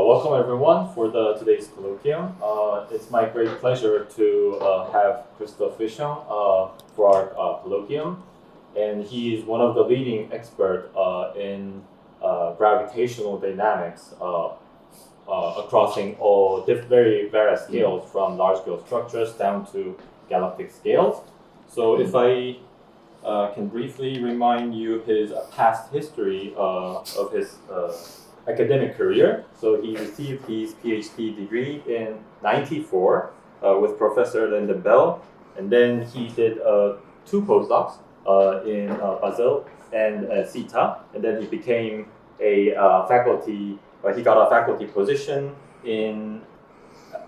welcome everyone for today's colloquium. It's my great pleasure to have Christophe Pichon for our colloquium. And he is one of the leading experts in gravitational dynamics across all very various scales, from large-scale structures down to galactic scales. So if I can briefly remind you his past history of his academic career. So he received his PhD degree in '94 with Professor Lyndon Bell, and then he did 2 postdocs in Basel and CETA, and then he became a faculty. He got a faculty position in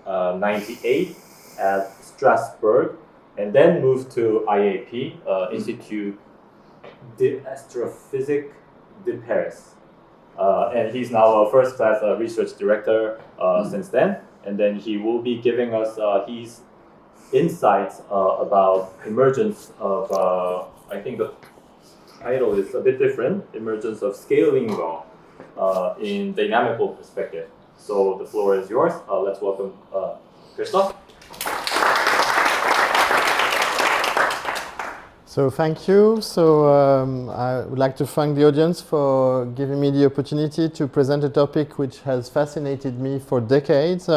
'98 at Strasbourg, and then moved to IAP, Institut d'Astrophysique de Paris. And he's now a first-class research director since then. And then he will be giving us his insights about emergence of, I think the title is a bit different, emergence of scaling law in dynamical perspective. So the floor is yours. Let's welcome Christophe. So thank you. So I would like to thank the audience for giving me the opportunity to present a topic which has fascinated me for decades,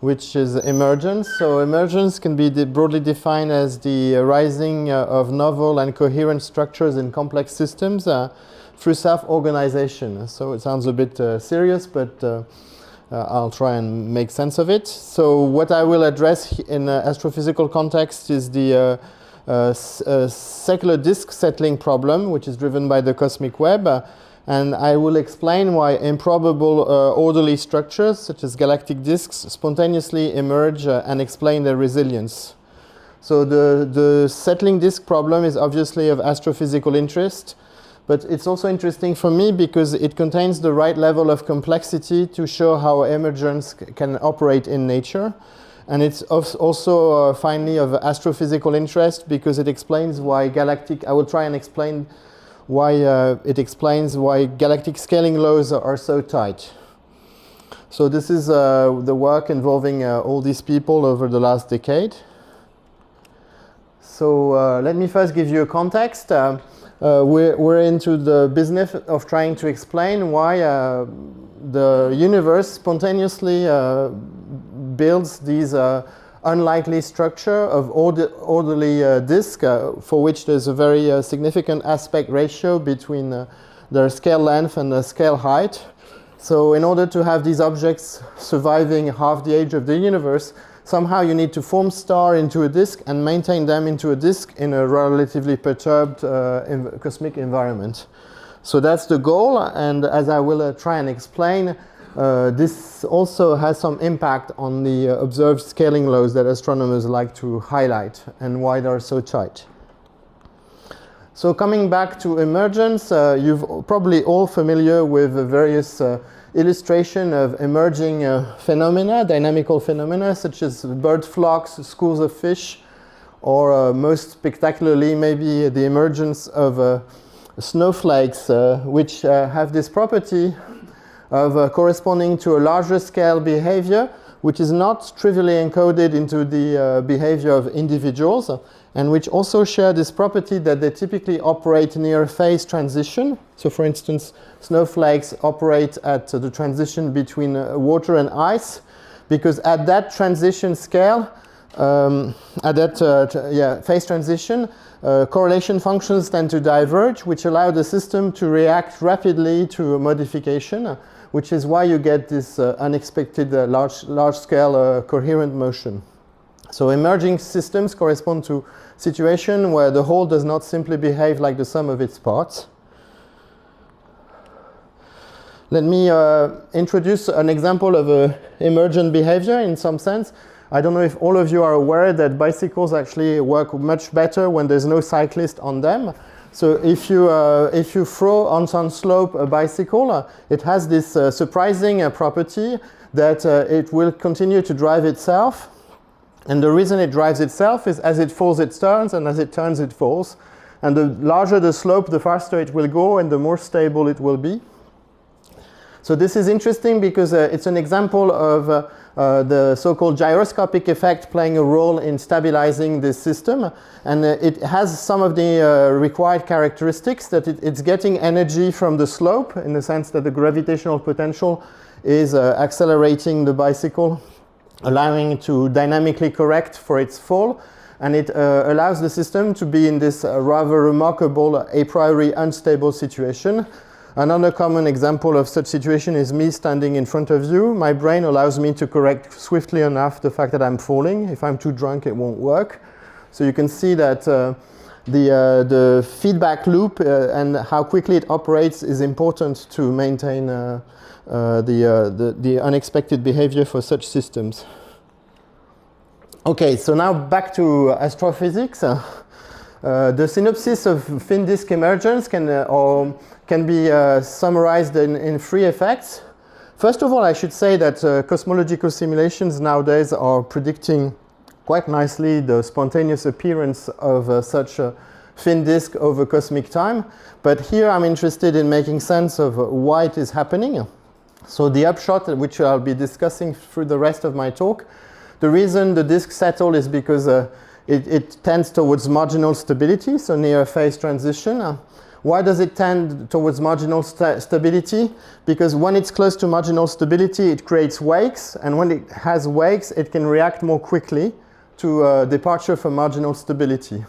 which is emergence. So emergence can be broadly defined as the arising of novel and coherent structures in complex systems through self-organization. So it sounds a bit serious, but I'll try and make sense of it. So what I will address in astrophysical context is the secular disk settling problem, which is driven by the cosmic web, and I will explain why improbable orderly structures, such as galactic disks, spontaneously emerge and explain their resilience. So the settling disk problem is obviously of astrophysical interest, but it's also interesting for me because it contains the right level of complexity to show how emergence can operate in nature. And it's also finally of astrophysical interest because it explains why I will try and explain why it explains why galactic scaling laws are so tight. So this is the work involving all these people over the last decade. So let me first give you a context. We're into the business of trying to explain why the universe spontaneously builds these unlikely structure of orderly disk for which there's a very significant aspect ratio between their scale length and the scale height. So in order to have these objects surviving half the age of the universe, somehow you need to form star into a disk and maintain them into a disk in a relatively perturbed cosmic environment. So that's the goal, and as I will try and explain, this also has some impact on the observed scaling laws that astronomers like to highlight and why they are so tight. So coming back to emergence, you're probably all familiar with the various illustration of emerging phenomena, dynamical phenomena, such as bird flocks, schools of fish, or most spectacularly maybe the emergence of snowflakes, which have this property of corresponding to a larger scale behavior, which is not trivially encoded into the behavior of individuals, and which also share this property that they typically operate near phase transition. So for instance, snowflakes operate at the transition between water and ice, because at that transition scale, phase transition, correlation functions tend to diverge, which allow the system to react rapidly to a modification, which is why you get this unexpected large-scale coherent motion. So emerging systems correspond to situation where the whole does not simply behave like the sum of its parts. Let me introduce an example of emergent behavior in some sense. I don't know if all of you are aware that bicycles actually work much better when there's no cyclist on them. So if you throw on some slope a bicycle, it has this surprising property that it will continue to drive itself. And the reason it drives itself is as it falls it turns, and as it turns it falls. And the larger the slope, the faster it will go and the more stable it will be. So this is interesting because it's an example of the so-called gyroscopic effect playing a role in stabilizing this system. And it has some of the required characteristics, that it's getting energy from the slope, in the sense that the gravitational potential is accelerating the bicycle, allowing it to dynamically correct for its fall. And it allows the system to be in this rather remarkable, a priori unstable situation. Another common example of such situation is me standing in front of you. My brain allows me to correct swiftly enough the fact that I'm falling. If I'm too drunk, it won't work. So you can see that the feedback loop and how quickly it operates is important to maintain the unexpected behavior for such systems. Okay, so now back to astrophysics. The synopsis of thin disk emergence can be summarized in three effects. First of all, I should say that cosmological simulations nowadays are predicting quite nicely the spontaneous appearance of such a thin disk over cosmic time. But here I'm interested in making sense of why it is happening. So the upshot, which I'll be discussing through the rest of my talk, the reason the disk settle is because it tends towards marginal stability, so near a phase transition. Why does it tend towards marginal stability? Because when it's close to marginal stability, it creates wakes, and when it has wakes, it can react more quickly to departure from marginal stability.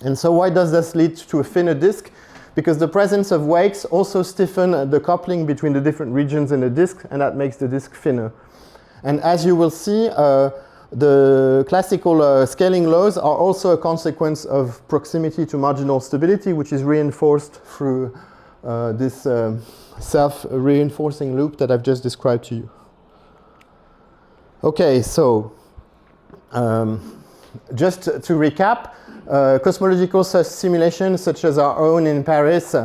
And so why does this lead to a thinner disk? Because the presence of wakes also stiffen the coupling between the different regions in the disk, and that makes the disk thinner. And as you will see, the classical scaling laws are also a consequence of proximity to marginal stability, which is reinforced through this self-reinforcing loop that I've just described to you. Okay, so just to recap, cosmological simulations such as our own in Paris,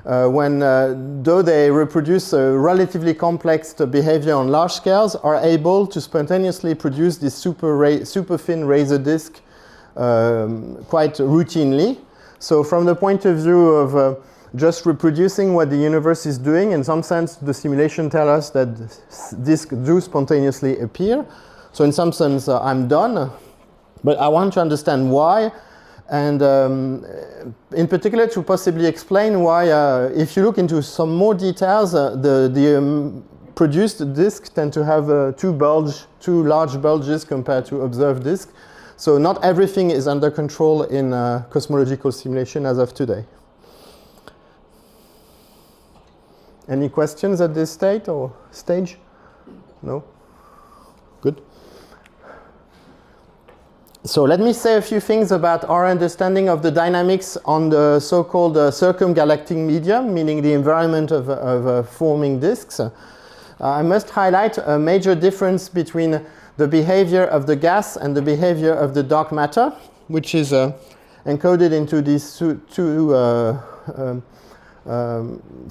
though they reproduce a relatively complex behavior on large scales, are able to spontaneously produce this super thin Razer disk quite routinely. So from the point of view of just reproducing what the universe is doing, in some sense the simulation tells us that disks do spontaneously appear. So in some sense I'm done, but I want to understand why. And in particular, to possibly explain why, if you look into some more details, the produced disks tend to have two large bulges compared to observed disks. So not everything is under control in cosmological simulation as of today. Any questions at this stage? No? Good. So let me say a few things about our understanding of the dynamics on the so-called circumgalactic medium, meaning the environment of forming disks. I must highlight a major difference between the behavior of the gas and the behavior of the dark matter, which is encoded into these two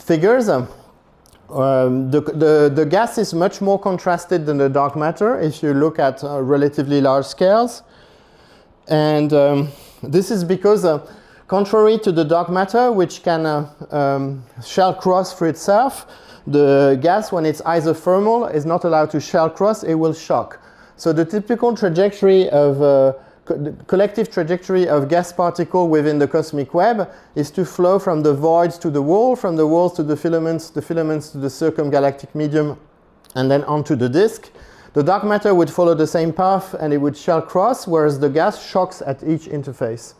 figures. The gas is much more contrasted than the dark matter if you look at relatively large scales. And this is because, contrary to the dark matter, which can shell cross for itself, the gas, when it's isothermal, is not allowed to shell cross, it will shock. So the typical trajectory of the collective trajectory of gas particle within the cosmic web is to flow from the voids to the wall, from the walls to the filaments to the circumgalactic medium, and then onto the disk. The dark matter would follow the same path and it would shell cross, whereas the gas shocks at each interface.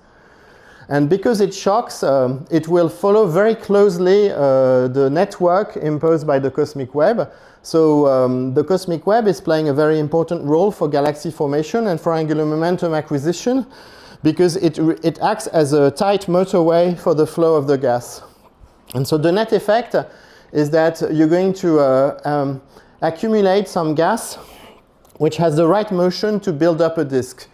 And because it shocks, it will follow very closely the network imposed by the cosmic web. So the cosmic web is playing a very important role for galaxy formation and for angular momentum acquisition, because it acts as a tight motorway for the flow of the gas. And so the net effect is that you're going to accumulate some gas which has the right motion to build up a disk.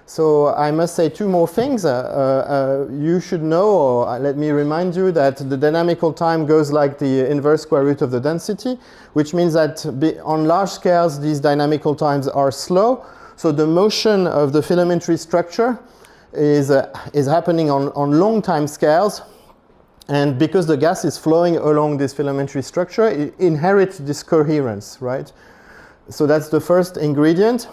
So I must say two more things. You should know, or let me remind you, that the dynamical time goes like the inverse square root of the density, which means that on large scales these dynamical times are slow. So the motion of the filamentary structure is happening on long time scales. And because the gas is flowing along this filamentary structure, it inherits this coherence, right? So that's the first ingredient.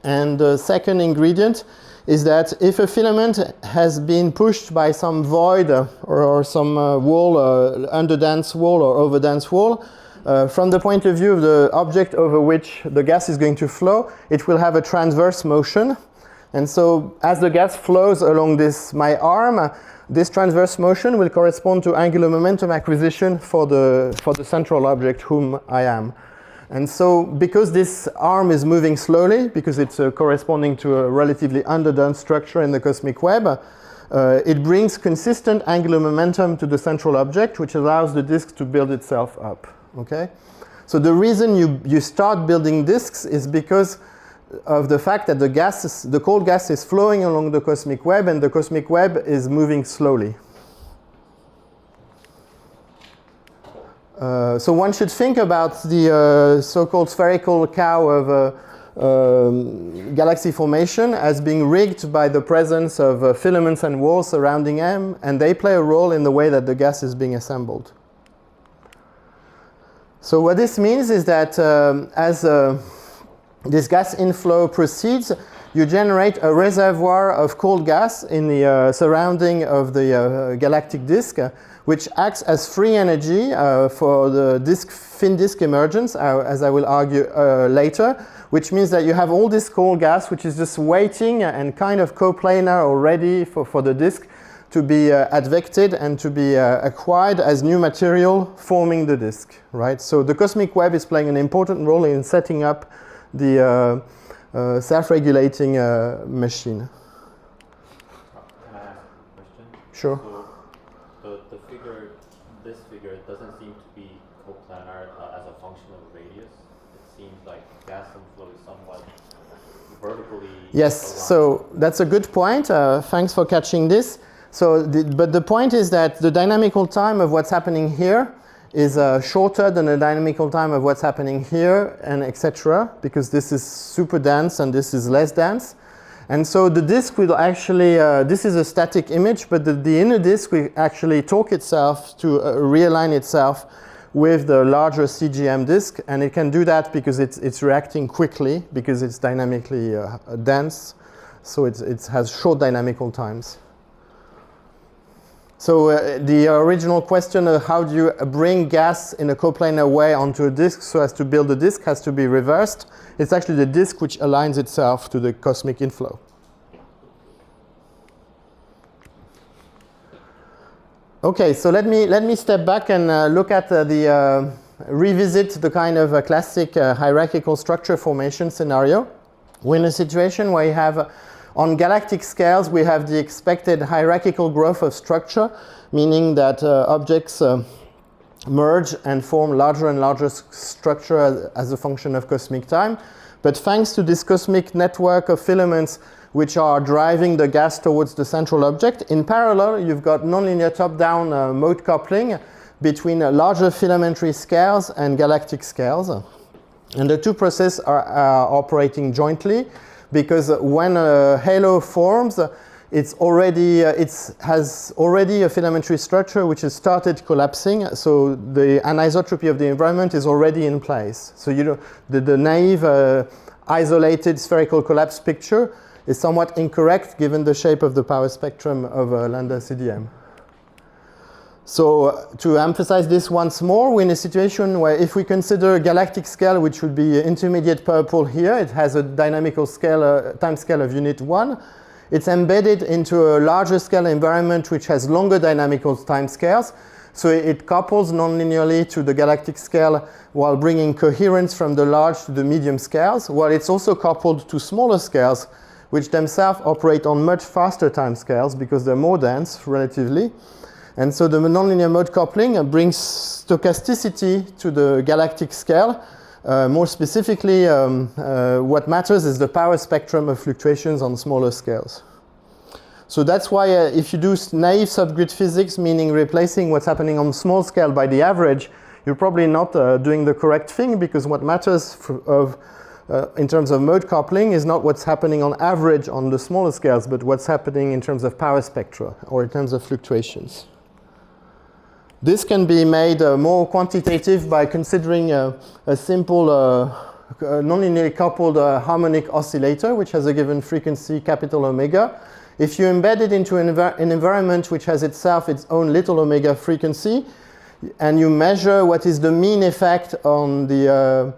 And the second ingredient is that if a filament has been pushed by some void or some wall, under-dense wall or over-dense wall, from the point of view of the object over which the gas is going to flow, it will have a transverse motion. And so as the gas flows along my arm, this transverse motion will correspond to angular momentum acquisition for the central object whom I am. And so because this arm is moving slowly, because it's corresponding to a relatively underdone structure in the cosmic web, it brings consistent angular momentum to the central object, which allows the disk to build itself up. Okay? So the reason you start building disks is because of the fact that the cold gas is flowing along the cosmic web, and the cosmic web is moving slowly. So one should think about the so-called spherical cow of galaxy formation as being rigged by the presence of filaments and walls surrounding them, and they play a role in the way that the gas is being assembled. So what this means is that as this gas inflow proceeds, you generate a reservoir of cold gas in the surrounding of the galactic disk, which acts as free energy for the thin disk emergence, as I will argue later, which means that you have all this cold gas which is just waiting and kind of coplanar or ready for the disk to be advected and to be acquired as new material forming the disk, right? So the cosmic web is playing an important role in setting up the self-regulating machine. Can I ask a question? Sure. So this figure doesn't seem to be coplanar as a function of radius. It seems like gas inflow is somewhat vertically. Yes, so that's a good point. Thanks for catching this. So, but the point is that the dynamical time of what's happening here is shorter than the dynamical time of what's happening here, and etc., because this is super dense and this is less dense. And so the disk will actually, this is a static image, but the inner disk will actually torque itself to realign itself with the larger CGM disk, and it can do that because it's reacting quickly, because it's dynamically dense, so it has short dynamical times. So the original question of how do you bring gas in a coplanar way onto a disk so as to build a disk has to be reversed. It's actually the disk which aligns itself to the cosmic inflow. Okay, so let me step back and look at revisit the kind of classic hierarchical structure formation scenario. We're in a situation where you have on galactic scales, we have the expected hierarchical growth of structure, meaning that objects merge and form larger and larger structure as a function of cosmic time. But thanks to this cosmic network of filaments which are driving the gas towards the central object, in parallel, you've got nonlinear top-down mode coupling between larger filamentary scales and galactic scales. And the two processes are operating jointly, because when a halo forms, it has already a filamentary structure which has started collapsing, so the anisotropy of the environment is already in place. So the naive isolated spherical collapse picture is somewhat incorrect given the shape of the power spectrum of lambda CDM. So to emphasize this once more, we're in a situation where if we consider a galactic scale, which would be intermediate purple here, it has a dynamical scale, time scale of unit 1. It's embedded into a larger scale environment which has longer dynamical time scales. So it couples nonlinearly to the galactic scale while bringing coherence from the large to the medium scales, while it's also coupled to smaller scales, which themselves operate on much faster time scales because they're more dense relatively. And so the nonlinear mode coupling brings stochasticity to the galactic scale. More specifically, what matters is the power spectrum of fluctuations on smaller scales. So that's why if you do naive subgrid physics, meaning replacing what's happening on small scale by the average, you're probably not doing the correct thing, because what matters in terms of mode coupling is not what's happening on average on the smaller scales, but what's happening in terms of power spectra or in terms of fluctuations. This can be made more quantitative by considering a simple nonlinearly coupled harmonic oscillator, which has a given frequency capital omega. If you embed it into an environment which has itself its own little omega frequency, and you measure what is the mean effect on the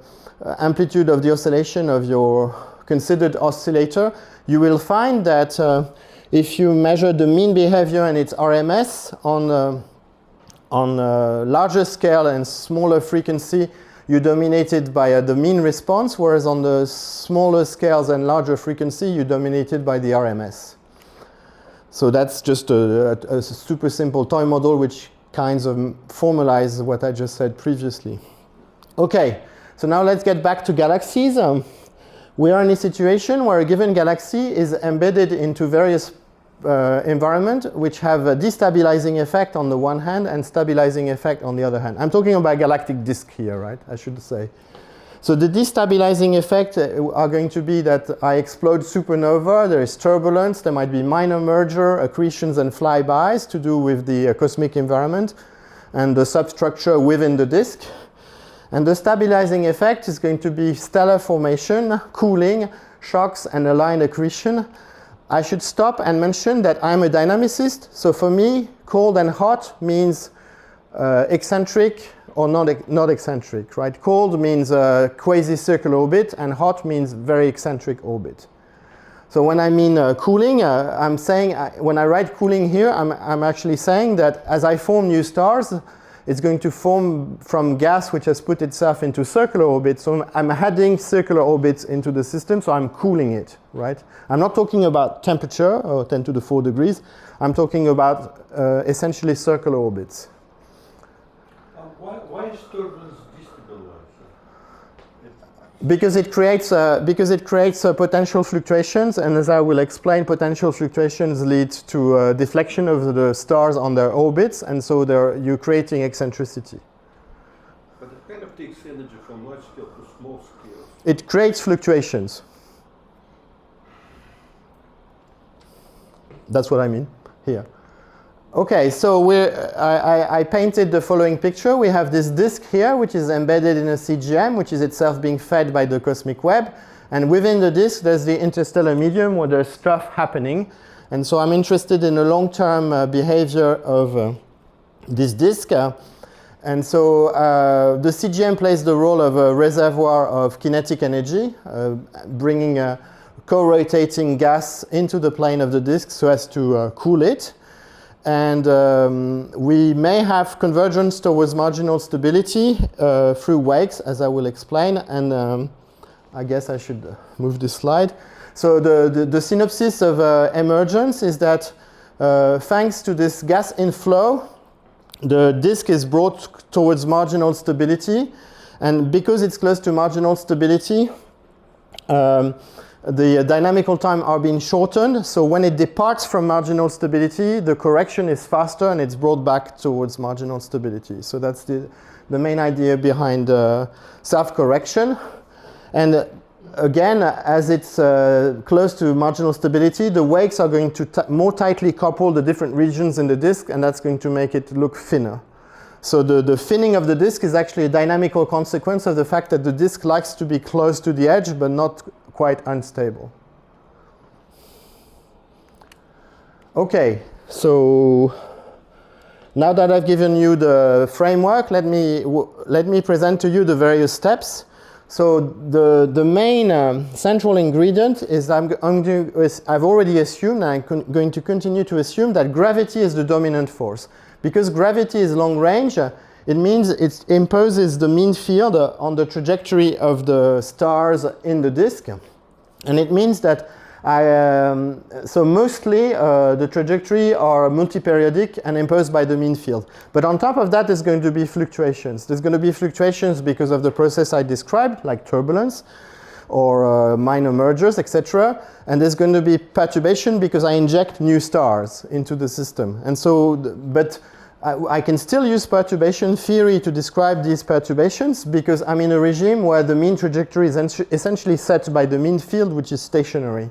amplitude of the oscillation of your considered oscillator, you will find that if you measure the mean behavior and its RMS on a larger scale and smaller frequency, you dominate it by the mean response, whereas on the smaller scales and larger frequency, you dominate it by the RMS. So that's just a super simple toy model which kinds of formalize what I just said previously. Okay, so now let's get back to galaxies. We are in a situation where a given galaxy is embedded into various environments which have a destabilizing effect on the one hand and stabilizing effect on the other hand. I'm talking about galactic disk here, right? I should say. So the destabilizing effect are going to be that I explode supernova, there is turbulence, there might be minor merger, accretions and flybys to do with the cosmic environment and the substructure within the disk. And the stabilizing effect is going to be stellar formation, cooling, shocks and aligned accretion. I should stop and mention that I'm a dynamicist, so for me cold and hot means eccentric or not eccentric, right? Cold means quasi-circular orbit and hot means very eccentric orbit. So when I mean cooling, I'm saying, when I write cooling here, I'm actually saying that as I form new stars, it's going to form from gas which has put itself into circular orbit. So I'm adding circular orbits into the system, so I'm cooling it, right? I'm not talking about temperature or 10 to the 4 degrees. I'm talking about essentially circular orbits. Why is turbulence destabilized? Because it creates potential fluctuations, and as I will explain, potential fluctuations lead to deflection of the stars on their orbits, and so you're creating eccentricity. But it kind of takes energy from large scale to small scale. It creates fluctuations. That's what I mean here. Okay, so I painted the following picture. We have this disk here, which is embedded in a CGM, which is itself being fed by the cosmic web. And within the disk, there's the interstellar medium where there's stuff happening. And so I'm interested in the long-term behavior of this disk. And so the CGM plays the role of a reservoir of kinetic energy, bringing a co-rotating gas into the plane of the disk so as to cool it. And we may have convergence towards marginal stability through wakes, as I will explain. And I guess I should move this slide. So the synopsis of emergence is that thanks to this gas inflow, the disk is brought towards marginal stability. And because it's close to marginal stability, the dynamical time are being shortened, so when it departs from marginal stability, the correction is faster and it's brought back towards marginal stability. So that's the main idea behind self-correction. And again, as it's close to marginal stability, the wakes are going to more tightly couple the different regions in the disk, and that's going to make it look thinner. So the thinning of the disk is actually a dynamical consequence of the fact that the disk likes to be close to the edge, but not quite unstable. Okay, so now that I've given you the framework, let me present to you the various steps. So the main central ingredient is I've already assumed, and I'm going to continue to assume, that gravity is the dominant force. Because gravity is long range, it means it imposes the mean field on the trajectory of the stars in the disk. And it means that so mostly the trajectory are multiperiodic and imposed by the mean field. But on top of that, there's going to be fluctuations. There's going to be fluctuations because of the process I described, like turbulence or minor mergers, etc. And there's going to be perturbation because I inject new stars into the system. And so, but I can still use perturbation theory to describe these perturbations because I'm in a regime where the mean trajectory is essentially set by the mean field, which is stationary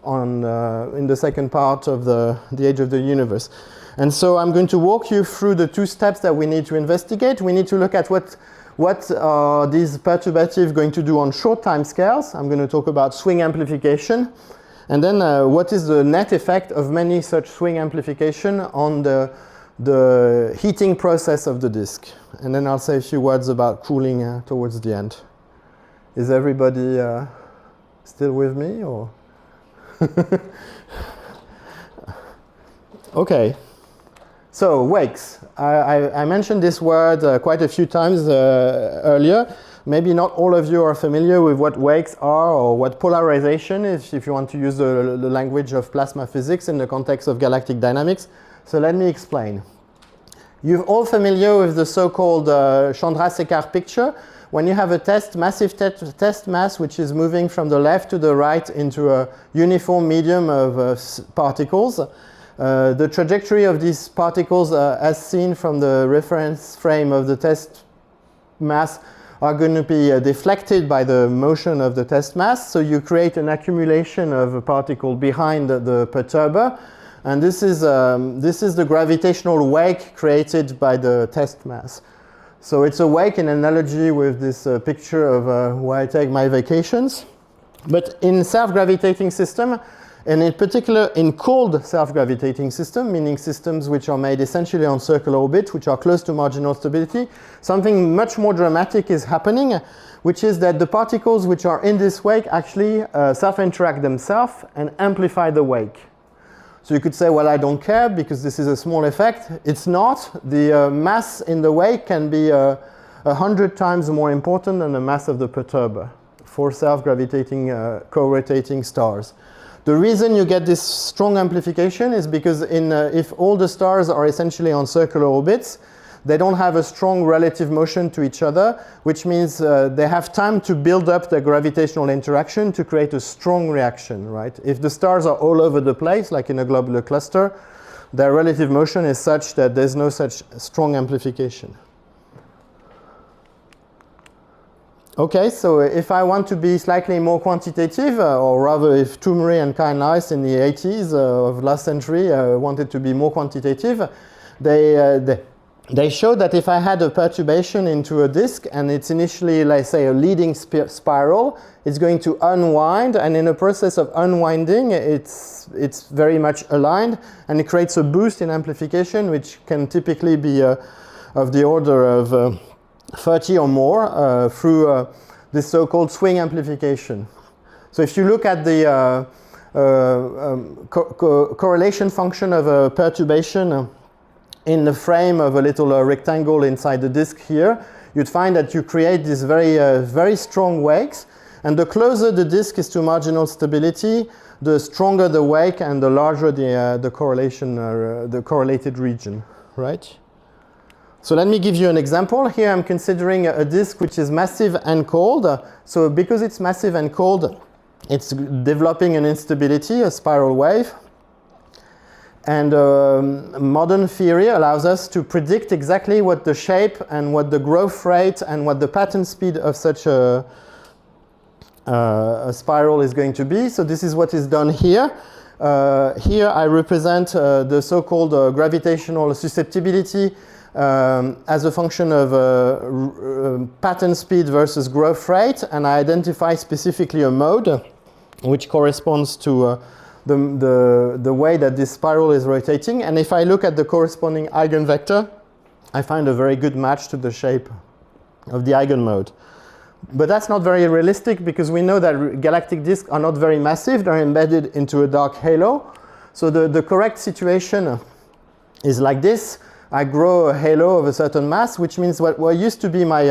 in the second part of the age of the universe. And so I'm going to walk you through the two steps that we need to investigate. We need to look at what are these perturbative going to do on short time scales. I'm going to talk about swing amplification. And then what is the net effect of many such swing amplification on the heating process of the disk. And then I'll say a few words about cooling towards the end. Is everybody still with me, or? Okay. So wakes. I mentioned this word quite a few times earlier. Maybe not all of you are familiar with what wakes are or what polarization is, if you want to use the language of plasma physics in the context of galactic dynamics. So let me explain. You're all familiar with the so-called Chandrasekhar picture. When you have a massive test mass which is moving from the left to the right into a uniform medium of particles, the trajectory of these particles, as seen from the reference frame of the test mass, are going to be deflected by the motion of the test mass. So you create an accumulation of a particle behind the perturber. And this is the gravitational wake created by the test mass. So it's a wake in analogy with this picture of where I take my vacations. But in self-gravitating system, and in particular in cold self-gravitating system, meaning systems which are made essentially on circular orbit, which are close to marginal stability, something much more dramatic is happening, which is that the particles which are in this wake actually self-interact themselves and amplify the wake. So you could say, well, I don't care because this is a small effect. It's not. The mass in the wake can be 100 times more important than the mass of the perturber for self-gravitating, co-rotating stars. The reason you get this strong amplification is because if all the stars are essentially on circular orbits, they don't have a strong relative motion to each other, which means they have time to build up the gravitational interaction to create a strong reaction, right? If the stars are all over the place, like in a globular cluster, their relative motion is such that there's no such strong amplification. Okay, so if I want to be slightly more quantitative, or rather if Toomey and Kine-Lice in the 80s of last century wanted to be more quantitative, they showed that if I had a perturbation into a disk and it's initially, let's say, a leading spiral, it's going to unwind, and in a process of unwinding, it's very much aligned, and it creates a boost in amplification, which can typically be of the order of 30 or more through this so-called swing amplification. So if you look at the correlation function of a perturbation in the frame of a little rectangle inside the disk here, you'd find that you create these very strong wakes, and the closer the disk is to marginal stability, the stronger the wake and the larger the correlation, the correlated region, right? So let me give you an example. Here I'm considering a disk which is massive and cold. So because it's massive and cold, it's developing an instability, a spiral wave. And modern theory allows us to predict exactly what the shape and what the growth rate and what the pattern speed of such a spiral is going to be. So this is what is done here. Here I represent the so-called gravitational susceptibility as a function of pattern speed versus growth rate, and I identify specifically a mode which corresponds to the way that this spiral is rotating. And if I look at the corresponding eigenvector, I find a very good match to the shape of the eigenmode. But that's not very realistic because we know that galactic disks are not very massive. They're embedded into a dark halo. So the correct situation is like this. I grow a halo of a certain mass, which means what used to be my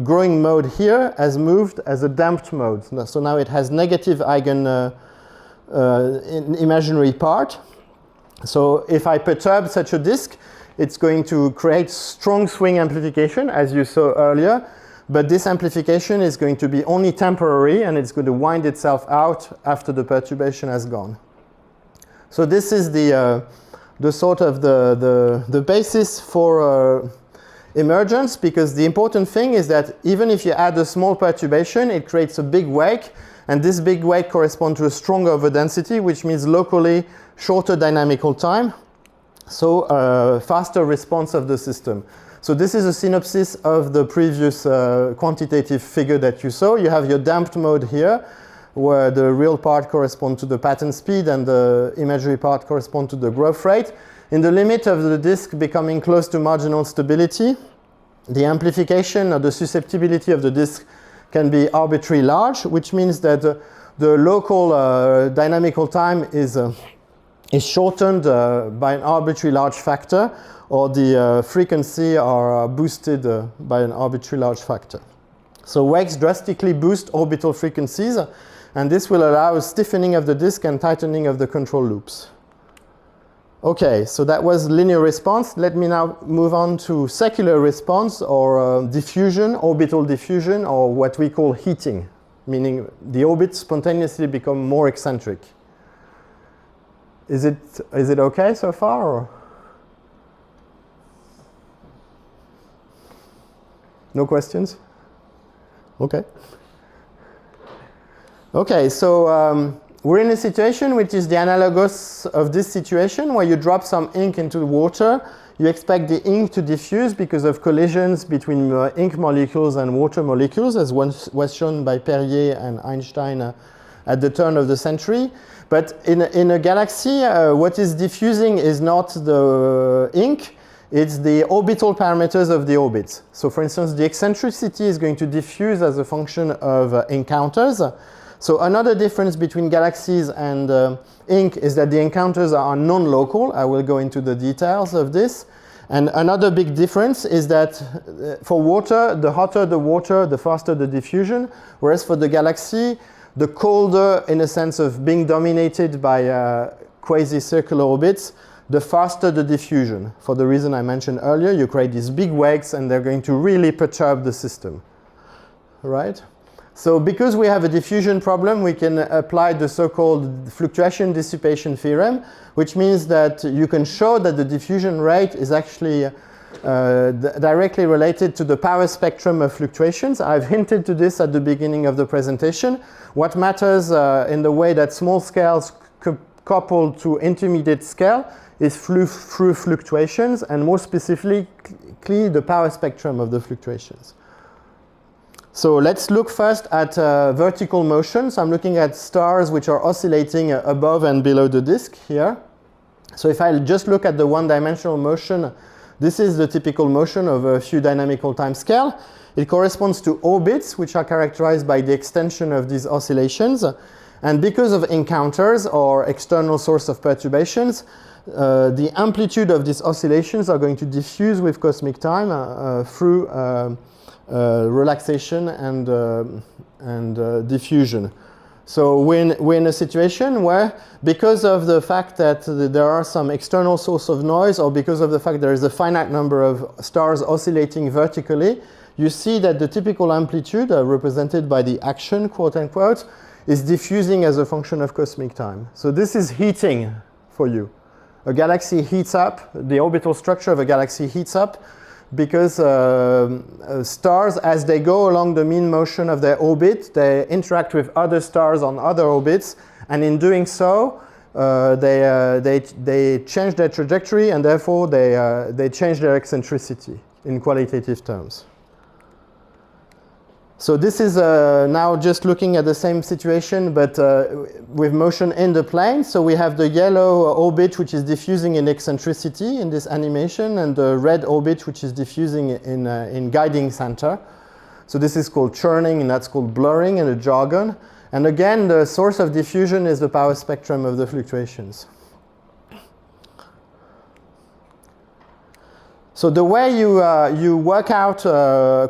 growing mode here has moved as a damped mode. So now it has negative eigen imaginary part. So if I perturb such a disk, it's going to create strong swing amplification, as you saw earlier. But this amplification is going to be only temporary, and it's going to wind itself out after the perturbation has gone. So this is the sort of the basis for emergence, because the important thing is that even if you add a small perturbation, it creates a big wake, and this big wake corresponds to a stronger overdensity, which means locally shorter dynamical time, so faster response of the system. So this is a synopsis of the previous quantitative figure that you saw. You have your damped mode here, where the real part corresponds to the pattern speed and the imagery part corresponds to the growth rate. In the limit of the disk becoming close to marginal stability, the amplification or the susceptibility of the disk can be arbitrarily large, which means that the local dynamical time is shortened by an arbitrarily large factor, or the frequency are boosted by an arbitrarily large factor. So wakes drastically boost orbital frequencies, and this will allow a stiffening of the disk and tightening of the control loops. Okay, so that was linear response. Let me now move on to secular response, or diffusion, orbital diffusion, or what we call heating, meaning the orbits spontaneously become more eccentric. Is it okay so far? Or? No questions? Okay. Okay, so we're in a situation which is the analogous of this situation, where you drop some ink into the water. You expect the ink to diffuse because of collisions between ink molecules and water molecules, as was shown by Perrier and Einstein at the turn of the century. But in a galaxy, what is diffusing is not the ink, it's the orbital parameters of the orbits. So for instance, the eccentricity is going to diffuse as a function of encounters. So another difference between galaxies and ink is that the encounters are non-local. I will go into the details of this. And another big difference is that for water, the hotter the water, the faster the diffusion, whereas for the galaxy, the colder, in a sense of being dominated by quasi-circular orbits, the faster the diffusion. For the reason I mentioned earlier, you create these big wakes and they're going to really perturb the system, right? So because we have a diffusion problem, we can apply the so-called fluctuation dissipation theorem, which means that you can show that the diffusion rate is actually directly related to the power spectrum of fluctuations. I've hinted to this at the beginning of the presentation. What matters in the way that small scales couple to intermediate scale is through fluctuations, and more specifically the power spectrum of the fluctuations. So let's look first at vertical motion. So I'm looking at stars which are oscillating above and below the disk here. So if I just look at the one-dimensional motion, this is the typical motion of a few dynamical time scale. It corresponds to orbits, which are characterized by the extension of these oscillations. And because of encounters or external source of perturbations, the amplitude of these oscillations are going to diffuse with cosmic time through relaxation and diffusion. So we're in a situation where, because of the fact that there are some external source of noise, or because of the fact there is a finite number of stars oscillating vertically, you see that the typical amplitude, represented by the action, quote unquote, is diffusing as a function of cosmic time. So this is heating for you. A galaxy heats up, the orbital structure of a galaxy heats up, because stars, as they go along the mean motion of their orbit, they interact with other stars on other orbits, and in doing so, they change their trajectory, and therefore they change their eccentricity in qualitative terms. So this is now just looking at the same situation, but with motion in the plane. So we have the yellow orbit, which is diffusing in eccentricity in this animation, and the red orbit, which is diffusing in guiding center. So this is called churning, and that's called blurring in the jargon. And again, the source of diffusion is the power spectrum of the fluctuations. So the way you work out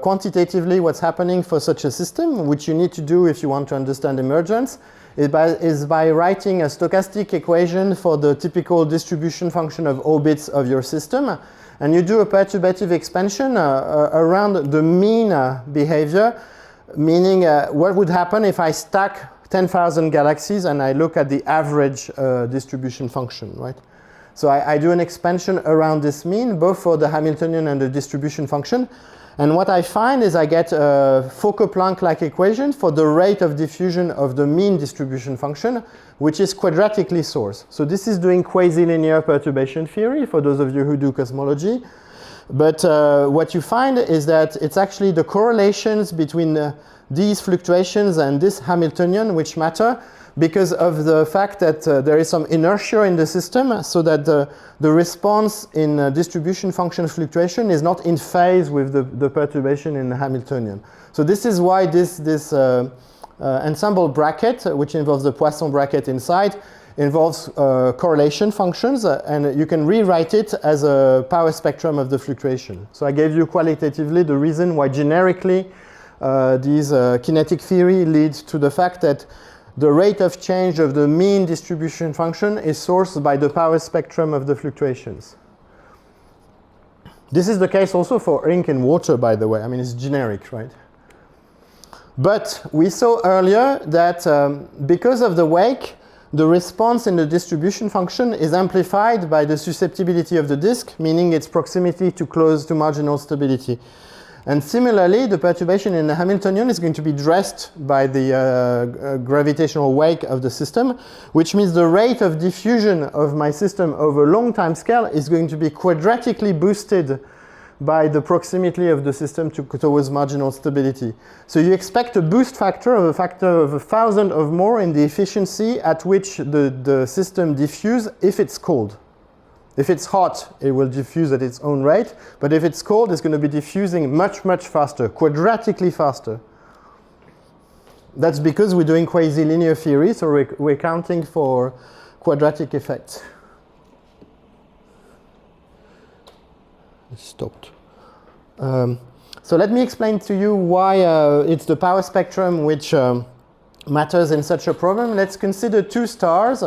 quantitatively what's happening for such a system, which you need to do if you want to understand emergence, is by writing a stochastic equation for the typical distribution function of orbits of your system. And you do a perturbative expansion around the mean behavior, meaning what would happen if I stack 10,000 galaxies and I look at the average distribution function, right? So I do an expansion around this mean, both for the Hamiltonian and the distribution function. And what I find is I get a Fokker-Planck-like equation for the rate of diffusion of the mean distribution function, which is quadratically sourced. So this is doing quasi-linear perturbation theory for those of you who do cosmology. But what you find is that it's actually the correlations between these fluctuations and this Hamiltonian which matter, because of the fact that there is some inertia in the system, so that the response in distribution function fluctuation is not in phase with the perturbation in the Hamiltonian. So this is why this ensemble bracket, which involves the Poisson bracket inside, involves correlation functions, and you can rewrite it as a power spectrum of the fluctuation. So I gave you qualitatively the reason why generically these kinetic theory leads to the fact that the rate of change of the mean distribution function is sourced by the power spectrum of the fluctuations. This is the case also for ink and water, by the way. I mean, it's generic, right? But we saw earlier that because of the wake, the response in the distribution function is amplified by the susceptibility of the disk, meaning its proximity to close to marginal stability. And similarly, the perturbation in the Hamiltonian is going to be dressed by the gravitational wake of the system, which means the rate of diffusion of my system over a long time scale is going to be quadratically boosted by the proximity of the system towards marginal stability. So you expect a boost factor of 1,000 or more in the efficiency at which the system diffuses if it's cold. If it's hot, it will diffuse at its own rate, but if it's cold, it's going to be diffusing much, much faster, quadratically faster. That's because we're doing quasi-linear theory, so we're counting for quadratic effects. It stopped. So let me explain to you why it's the power spectrum which matters in such a problem. Let's consider two stars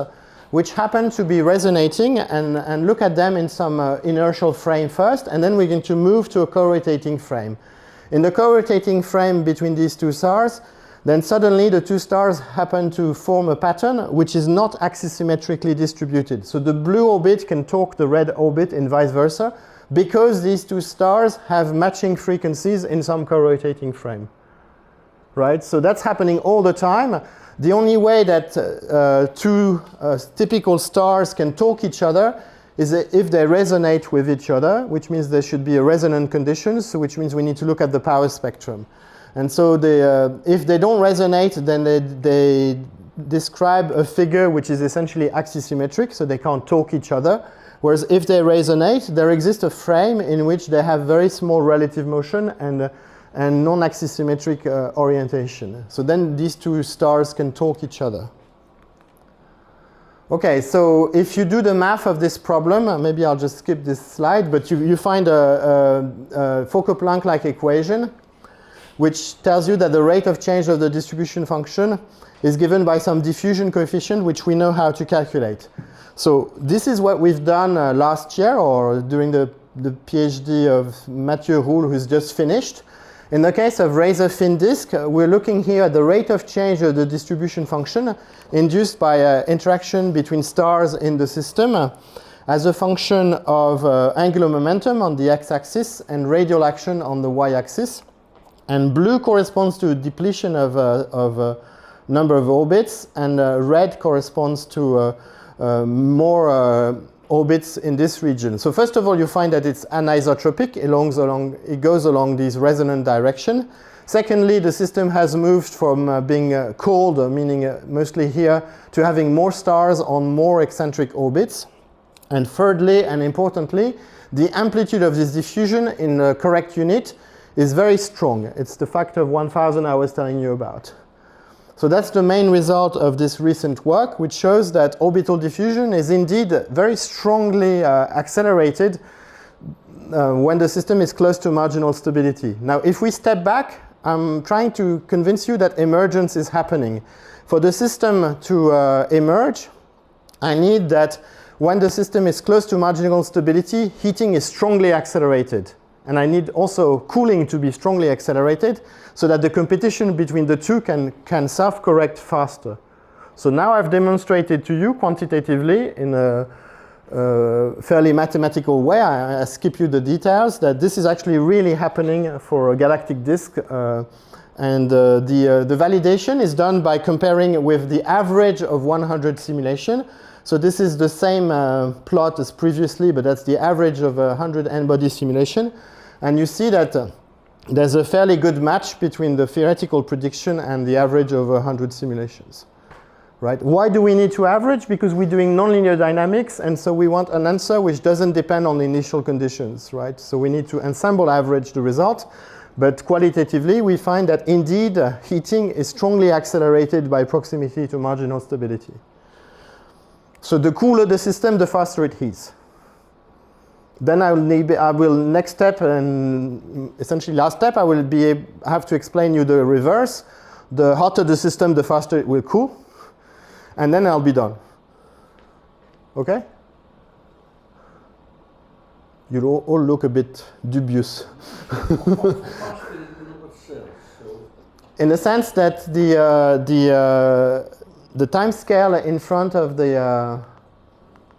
which happen to be resonating, and look at them in some inertial frame first, and then we're going to move to a co-rotating frame. In the co-rotating frame between these two stars, then suddenly the two stars happen to form a pattern which is not axisymmetrically distributed. So the blue orbit can torque the red orbit and vice versa, because these two stars have matching frequencies in some co-rotating frame. Right? So that's happening all the time. The only way that two typical stars can torque each other is if they resonate with each other, which means there should be a resonant conditions, so which means we need to look at the power spectrum. And so if they don't resonate, then they describe a figure which is essentially axisymmetric, so they can't torque each other. Whereas if they resonate, there exists a frame in which they have very small relative motion and non-axisymmetric orientation. So then these two stars can torque each other. Okay, so if you do the math of this problem, maybe I'll just skip this slide, but you find a Fokker-Planck-like equation which tells you that the rate of change of the distribution function is given by some diffusion coefficient which we know how to calculate. So this is what we've done last year, or during the PhD of Mathieu Roule, who's just finished. In the case of razor-thin disk, we're looking here at the rate of change of the distribution function induced by interaction between stars in the system as a function of angular momentum on the x-axis and radial action on the y-axis. And blue corresponds to depletion of number of orbits, and red corresponds to more orbits in this region. So first of all, you find that it's anisotropic. It goes along this resonant direction. Secondly, the system has moved from being cold, meaning mostly here, to having more stars on more eccentric orbits. And thirdly, and importantly, the amplitude of this diffusion in the correct unit is very strong. It's the factor of 1,000 I was telling you about. So that's the main result of this recent work, which shows that orbital diffusion is indeed very strongly accelerated when the system is close to marginal stability. Now, if we step back, I'm trying to convince you that emergence is happening. For the system to emerge, I need that when the system is close to marginal stability, heating is strongly accelerated. And I need also cooling to be strongly accelerated so that the competition between the two can self-correct faster. So now I've demonstrated to you quantitatively in a fairly mathematical way. I skip you the details, that this is actually really happening for a galactic disk. And the validation is done by comparing with the average of 100 simulation. So this is the same plot as previously, but that's the average of 100 n-body simulation. And you see that there's a fairly good match between the theoretical prediction and the average of 100 simulations. Right? Why do we need to average? Because we're doing nonlinear dynamics, and so we want an answer which doesn't depend on the initial conditions, right? So we need to ensemble average the result, but qualitatively we find that indeed heating is strongly accelerated by proximity to marginal stability. So the cooler the system, the faster it heats. Then I will next step, and essentially last step, I will have to explain you the reverse. The hotter the system, the faster it will cool. And then I'll be done. Okay? You all look a bit dubious. In the sense that the time scale in front of the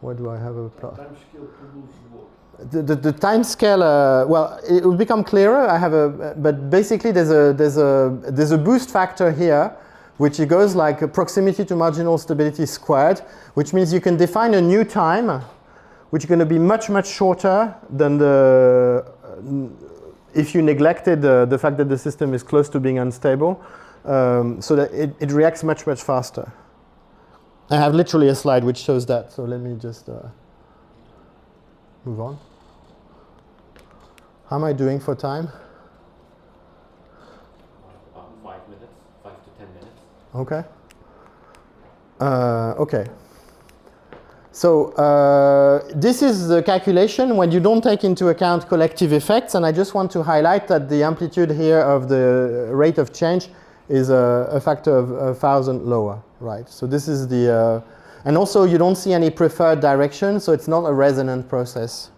where do I have a plot? Time scale produces what? The time scale, well, it will become clearer. I have but basically there's a boost factor here, which it goes like a proximity to marginal stability squared, which means you can define a new time, which is going to be much, much shorter than if you neglected the fact that the system is close to being unstable, so that it reacts much, much faster. I have literally a slide which shows that, so let me just move on. How am I doing for time? 5 minutes, 5 to 10 minutes. Okay. Okay. So this is the calculation when you don't take into account collective effects, and I just want to highlight that the amplitude here of the rate of change is a factor of 1,000 lower, right? So this is the, and also you don't see any preferred direction, so it's not a resonant process.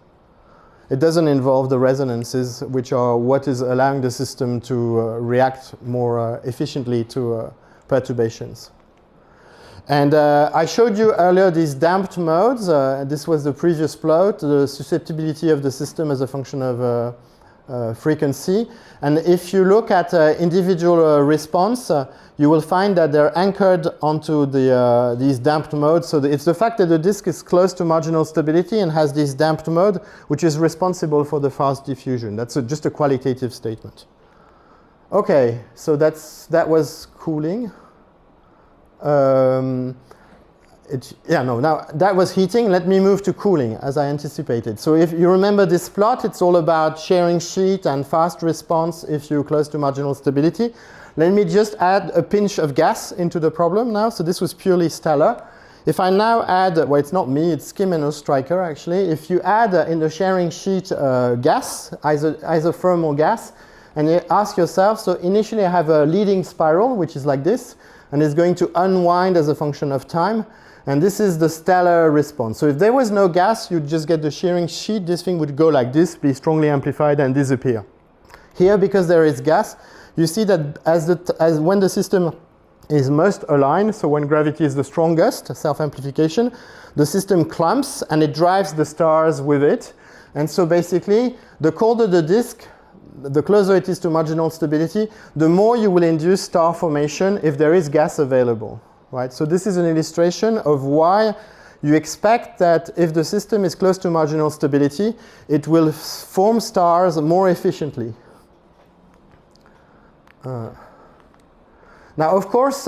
It doesn't involve the resonances, which are what is allowing the system to react more efficiently to perturbations. And I showed you earlier these damped modes. This was the previous plot, the susceptibility of the system as a function of frequency. And if you look at individual response, you will find that they're anchored onto these damped modes. So it's the fact that the disk is close to marginal stability and has this damped mode, which is responsible for the fast diffusion. That's just a qualitative statement. Okay, so that was cooling. Now that was heating. Let me move to cooling, as I anticipated. So if you remember this plot, it's all about sharing sheet and fast response if you're close to marginal stability. Let me just add a pinch of gas into the problem now. So this was purely stellar. If I now add, well, it's not me, it's Kim and Ostreicher actually. If you add in the sharing sheet gas, isothermal gas, and you ask yourself, so initially I have a leading spiral, which is like this, and it's going to unwind as a function of time. And this is the stellar response. So if there was no gas, you'd just get the shearing sheet. This thing would go like this, be strongly amplified, and disappear. Here, because there is gas, you see that as when the system is most aligned, so when gravity is the strongest, self-amplification, the system clumps and it drives the stars with it. And so basically, the colder the disk, the closer it is to marginal stability, the more you will induce star formation if there is gas available, right? So this is an illustration of why you expect that if the system is close to marginal stability, it will form stars more efficiently. Now, of course,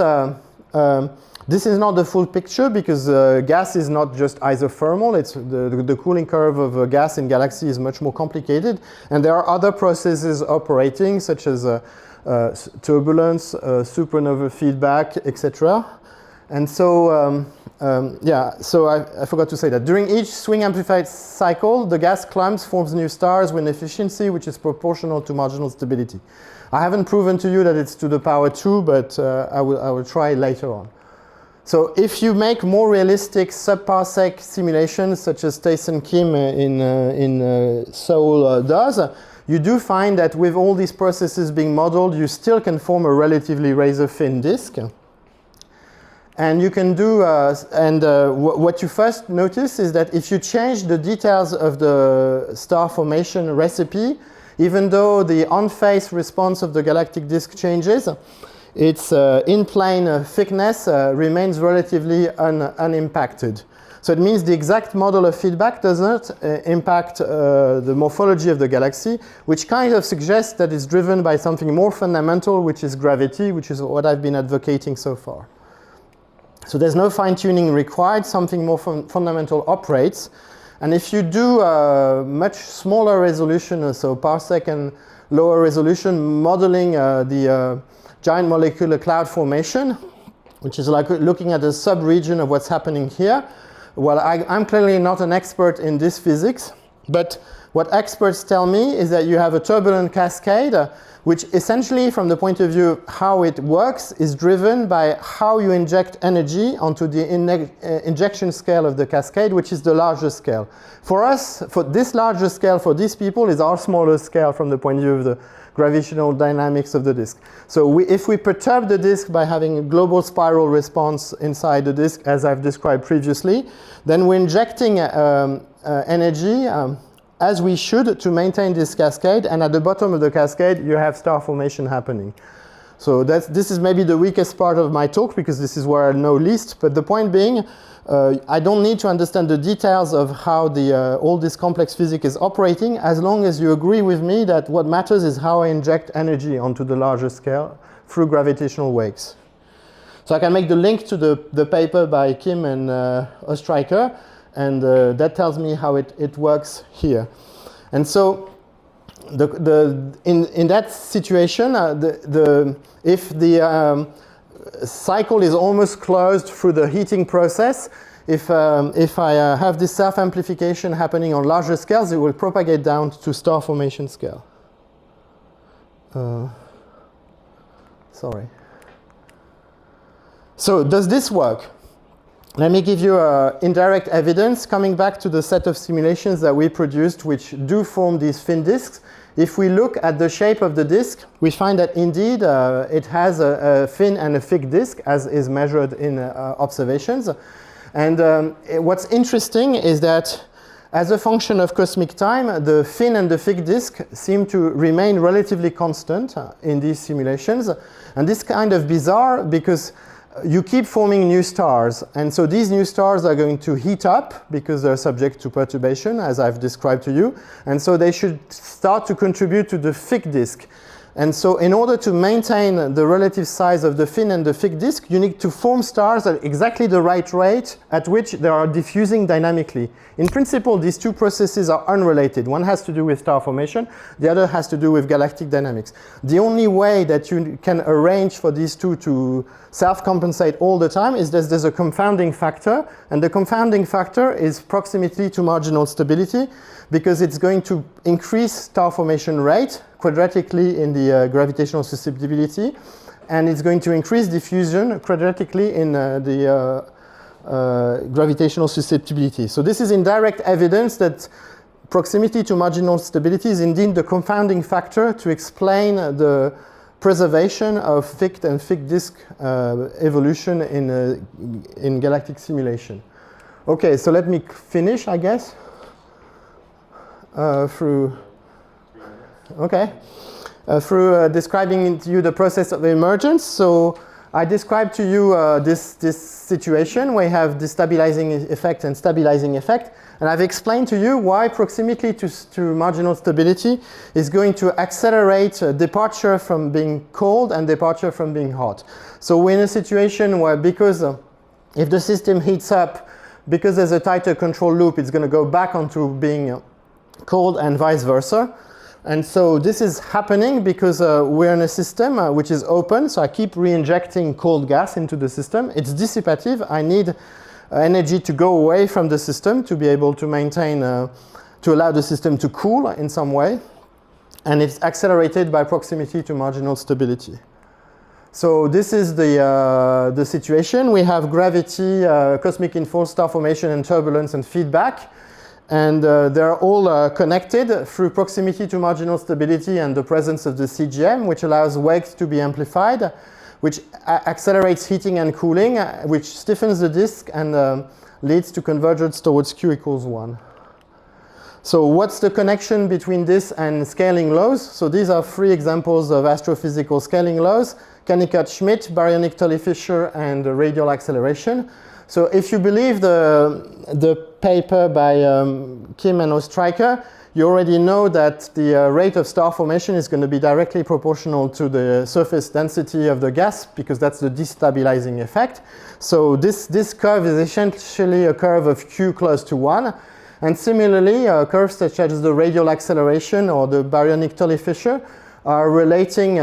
this is not the full picture because gas is not just isothermal. It's the cooling curve of a gas in galaxy is much more complicated. And there are other processes operating, such as turbulence, supernova feedback, etc. And so, so I forgot to say that. During each swing amplified cycle, the gas climbs, forms new stars with an efficiency which is proportional to marginal stability. I haven't proven to you that it's to the power 2, but I will try later on. So if you make more realistic sub-parsec simulations, such as Tyson Kim in Seoul does, you do find that with all these processes being modeled, you still can form a relatively razor-thin disk. And you can do, what you first notice is that if you change the details of the star formation recipe, even though the on-phase response of the galactic disk changes, its in-plane thickness remains relatively unimpacted. So it means the exact model of feedback does not impact the morphology of the galaxy, which kind of suggests that it's driven by something more fundamental, which is gravity, which is what I've been advocating so far. So there's no fine-tuning required, something more fundamental operates. And if you do a much smaller resolution, so parsec and lower resolution, modeling the giant molecular cloud formation, which is like looking at a sub-region of what's happening here. Well, I'm clearly not an expert in this physics, but what experts tell me is that you have a turbulent cascade, which essentially, from the point of view of how it works, is driven by how you inject energy onto the injection scale of the cascade, which is the larger scale. For us, for this larger scale, for these people, is our smaller scale from the point of view of the gravitational dynamics of the disk. So if we perturb the disk by having a global spiral response inside the disk, as I've described previously, then we're injecting energy as we should to maintain this cascade, and at the bottom of the cascade you have star formation happening. So this is maybe the weakest part of my talk, because this is where I know least, but the point being, I don't need to understand the details of how all this complex physics is operating, as long as you agree with me that what matters is how I inject energy onto the larger scale through gravitational waves. So I can make the link to the paper by Kim and Ostreicher, and that tells me how it works here. And so in that situation, if the cycle is almost closed through the heating process, if I have this self-amplification happening on larger scales, it will propagate down to star formation scale. Sorry. So does this work? Let me give you indirect evidence coming back to the set of simulations that we produced, which do form these thin disks. If we look at the shape of the disk, we find that indeed it has a thin and a thick disk, as is measured in observations. And what's interesting is that as a function of cosmic time, the thin and the thick disk seem to remain relatively constant in these simulations. And this is kind of bizarre, because you keep forming new stars, and so these new stars are going to heat up because they're subject to perturbation, as I've described to you, and so they should start to contribute to the thick disk. And so in order to maintain the relative size of the thin and the thick disk, you need to form stars at exactly the right rate at which they are diffusing dynamically. In principle, these two processes are unrelated. One has to do with star formation, the other has to do with galactic dynamics. The only way that you can arrange for these two to self-compensate all the time is that there's a confounding factor, and the confounding factor is proximity to marginal stability, because it's going to increase star formation rate quadratically in the gravitational susceptibility, and it's going to increase diffusion quadratically in the gravitational susceptibility. So this is indirect evidence that proximity to marginal stability is indeed the confounding factor to explain the preservation of thick and thick disk evolution in galactic simulation. Okay, so let me finish, I guess. Through describing to you the process of emergence. So I described to you this situation where you have destabilizing effect and stabilizing effect, and I've explained to you why proximity to marginal stability is going to accelerate departure from being cold and departure from being hot. So we're in a situation where, because if the system heats up, because there's a tighter control loop, it's going to go back onto being cold and vice versa. And so this is happening because we're in a system which is open, so I keep re-injecting cold gas into the system. It's dissipative. I need energy to go away from the system to be able to maintain, to allow the system to cool in some way. And it's accelerated by proximity to marginal stability. So this is the situation. We have gravity, cosmic inflow, star formation, and turbulence and feedback. And they're all connected through proximity to marginal stability and the presence of the CGM, which allows waves to be amplified. which accelerates heating and cooling, which stiffens the disk and leads to convergence towards Q equals 1. So what's the connection between this and scaling laws? So these are 3 examples of astrophysical scaling laws: Kennicutt-Schmidt, baryonic Tully-Fisher, and radial acceleration. So if you believe the paper by Kim and Ostreicher, you already know that the rate of star formation is going to be directly proportional to the surface density of the gas, because that's the destabilizing effect. So this curve is essentially a curve of Q close to 1. And similarly, curves such as the radial acceleration or the baryonic Tully-Fisher are relating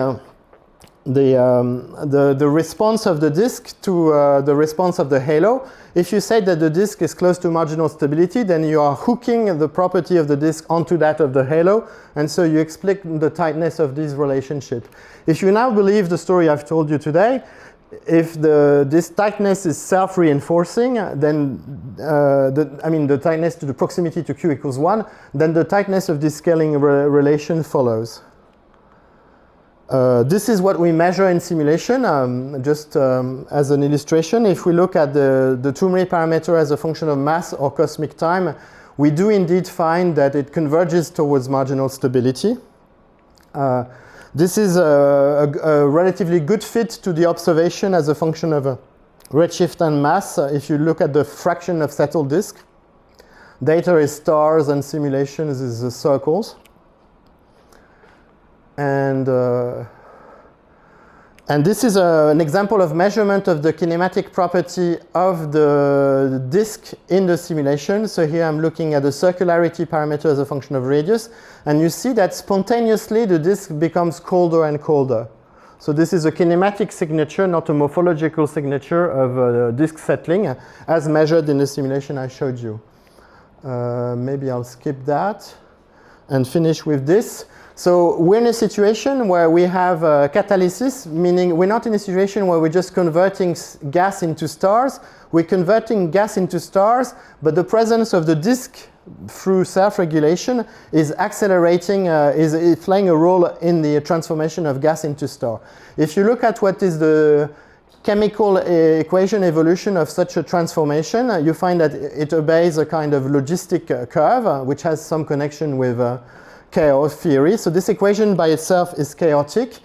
the response of the disk to the response of the halo. If you say that the disk is close to marginal stability, then you are hooking the property of the disk onto that of the halo, and so you explain the tightness of this relationship. If you now believe the story I've told you today, if this tightness is self-reinforcing, then the tightness to the proximity to Q equals 1, then the tightness of this scaling relation follows. This is what we measure in simulation, as an illustration. If we look at the Toomey parameter as a function of mass or cosmic time, we do indeed find that it converges towards marginal stability. This is a relatively good fit to the observation as a function of redshift and mass. If you look at the fraction of settled disk, data is stars and simulations is circles. And this is an example of measurement of the kinematic property of the disk in the simulation. So here I'm looking at the circularity parameter as a function of radius, and you see that spontaneously the disk becomes colder and colder. So this is a kinematic signature, not a morphological signature of disk settling, as measured in the simulation I showed you. Maybe I'll skip that and finish with this. So we're in a situation where we have catalysis, meaning we're not in a situation where we're just converting gas into stars. We're converting gas into stars, but the presence of the disk through self-regulation is accelerating, is playing a role in the transformation of gas into star. If you look at what is the chemical equation evolution of such a transformation, you find that it obeys a kind of logistic curve, which has some connection with chaos theory. So this equation by itself is chaotic,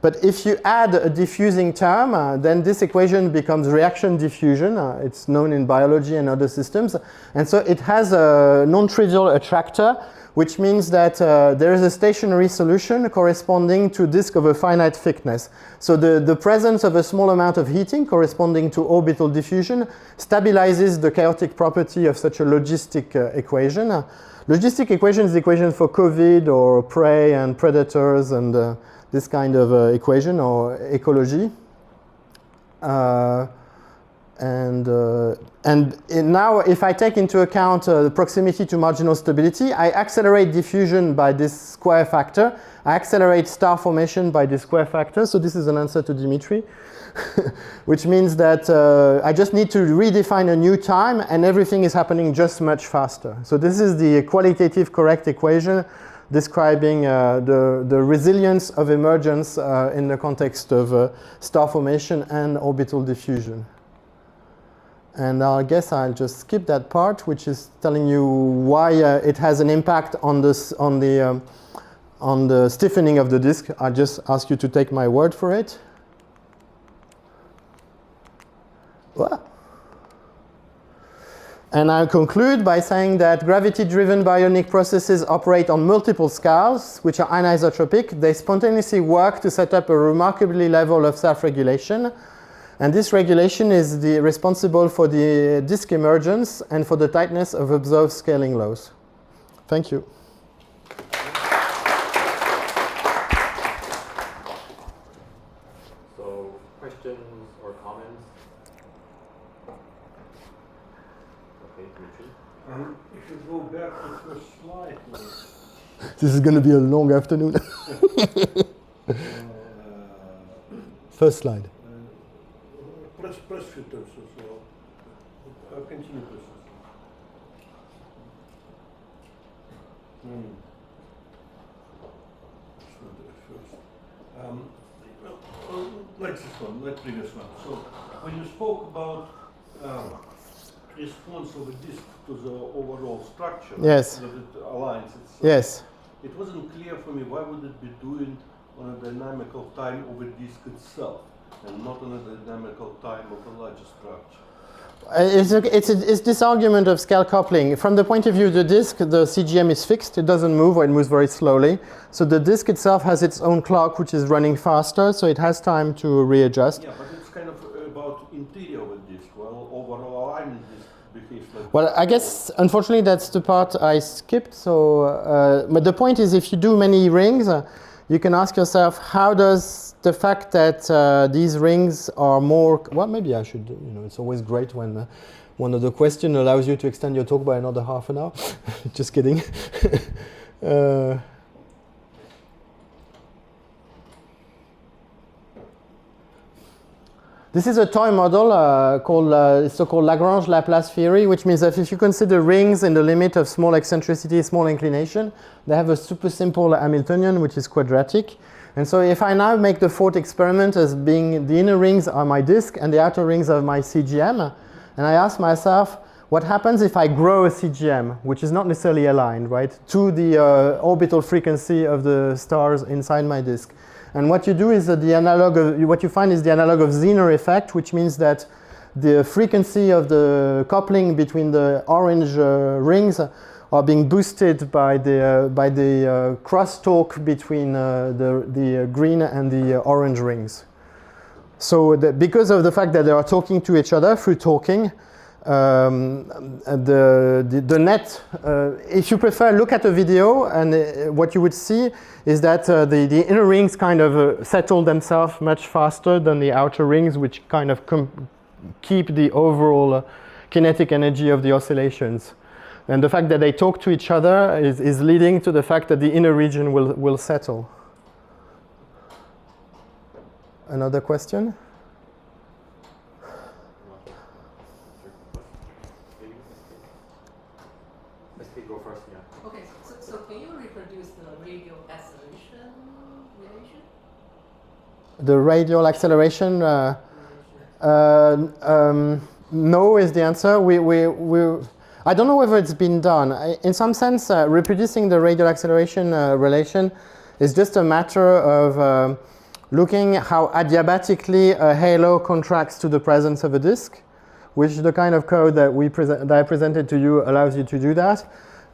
but if you add a diffusing term, then this equation becomes reaction diffusion. It's known in biology and other systems, and so it has a non-trivial attractor, which means that there is a stationary solution corresponding to disk of a finite thickness. So the presence of a small amount of heating corresponding to orbital diffusion stabilizes the chaotic property of such a logistic equation. Logistic equation is the equation for COVID or prey and predators and this kind of equation or ecology. And now if I take into account the proximity to marginal stability, I accelerate diffusion by this square factor. I accelerate star formation by this square factor. So this is an answer to Dimitri, which means that I just need to redefine a new time and everything is happening just much faster. So this is the qualitative correct equation describing the resilience of emergence in the context of star formation and orbital diffusion. And I guess I'll just skip that part, which is telling you why it has an impact on the stiffening of the disk. I'll just ask you to take my word for it. And I'll conclude by saying that gravity-driven baryonic processes operate on multiple scales, which are anisotropic. They spontaneously work to set up a remarkably level of self-regulation. And this regulation is responsible for the disk emergence and for the tightness of observed scaling laws. Thank you. So, questions or comments? Okay, Dimitri. If you go back to the first slide, This is going to be a long afternoon. First slide. press filters as well. Continue press. It's not the first. like this one, like previous one. So when you spoke about response of a disk to the overall structure, Yes. that it aligns itself. Yes. It wasn't clear for me why would it be doing on a dynamical time of a disk itself and not on a dynamical time of a larger structure. It's this argument of scale coupling. From the point of view of the disk, the CGM is fixed. It doesn't move, or it moves very slowly. So the disk itself has its own clock, which is running faster, so it has time to readjust. Yeah, but it's kind of about interior of a disk, while overall alignment disk behaves like... Well, I guess, unfortunately, that's the part I skipped. So, but the point is, if you do many rings, you can ask yourself, how does the fact that these rings are more... Well, maybe I should, it's always great when one of the questions allows you to extend your talk by another half an hour. Just kidding. This is a toy model called so-called Lagrange Laplace theory, which means that if you consider rings in the limit of small eccentricity, small inclination, they have a super simple Hamiltonian, which is quadratic. And so if I now make the thought experiment as being the inner rings are my disk and the outer rings are my CGM, and I ask myself, what happens if I grow a CGM, which is not necessarily aligned, right, to the orbital frequency of the stars inside my disk? And what you do is that what you find is the analog of Zener effect, which means that the frequency of the coupling between the orange rings are being boosted by the crosstalk between the green and the orange rings. So because of the fact that they are talking to each other through talking, the net, if you prefer, look at a video, and what you would see is that the inner rings kind of settle themselves much faster than the outer rings, which kind of keep the overall kinetic energy of the oscillations. And the fact that they talk to each other is leading to the fact that the inner region will settle. Another question? Go first, yeah. Okay, so can you reproduce the radial acceleration relation? The radial acceleration? No is the answer. I don't know whether it's been done. In some sense, reproducing the radial acceleration relation is just a matter of looking how adiabatically a halo contracts to the presence of a disk, which the kind of code that I presented to you allows you to do that.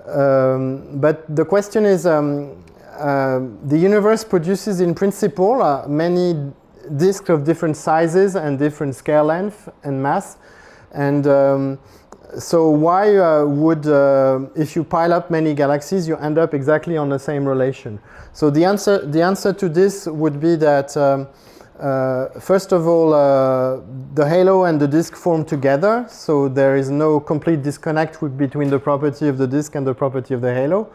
But the question is, the universe produces in principle many disks of different sizes and different scale length and mass. And so why would, if you pile up many galaxies, you end up exactly on the same relation? So the answer to this would be that first of all, the halo and the disk form together, so there is no complete disconnect between the property of the disk and the property of the halo.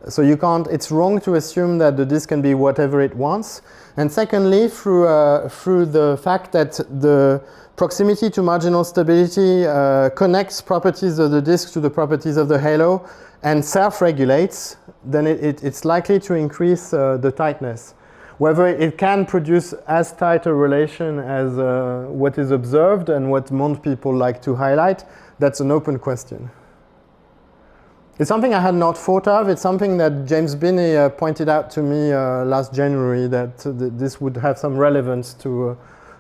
So you can't, it's wrong to assume that the disk can be whatever it wants. And secondly, through the fact that the proximity to marginal stability connects properties of the disk to the properties of the halo and self-regulates, then it's likely to increase the tightness. Whether it can produce as tight a relation as what is observed and what most people like to highlight, that's an open question. It's something I had not thought of. It's something that James Binney pointed out to me last January, that this would have some relevance to